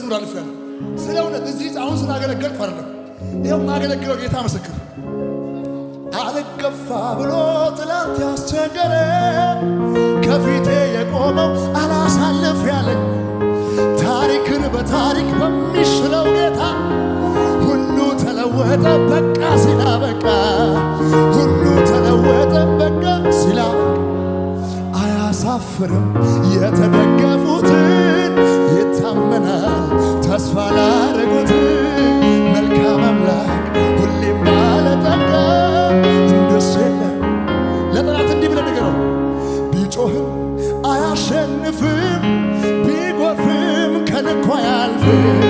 መዝሙር አልፌያለሁ። ስለ እውነት እዚህ አሁን ስላገለገልኩ አይደለም። ይኸው ማገለግለው ጌታ ምስክር አልገፋ ብሎ ጥላት ያስቸገረ ከፊቴ የቆመው አላሳልፍ ያለኝ ታሪክን በታሪክ በሚሽለው ጌታ ሁሉ ተለወጠ በቃ ሲላበቃ ሁሉ ተለወጠ በቃ ሲላበቃ አያሳፍርም የተደገፉትን ይታመናል ተስፋ ላደረጉት መልካም አምላክ ሁሌም ባለጠጋ እንደሱ የለም። ለጠላት እንዲህ ብለህ ንገረው ቢጮህም አያሸንፍም ቢጎርፍም ከልኩ አያልፍም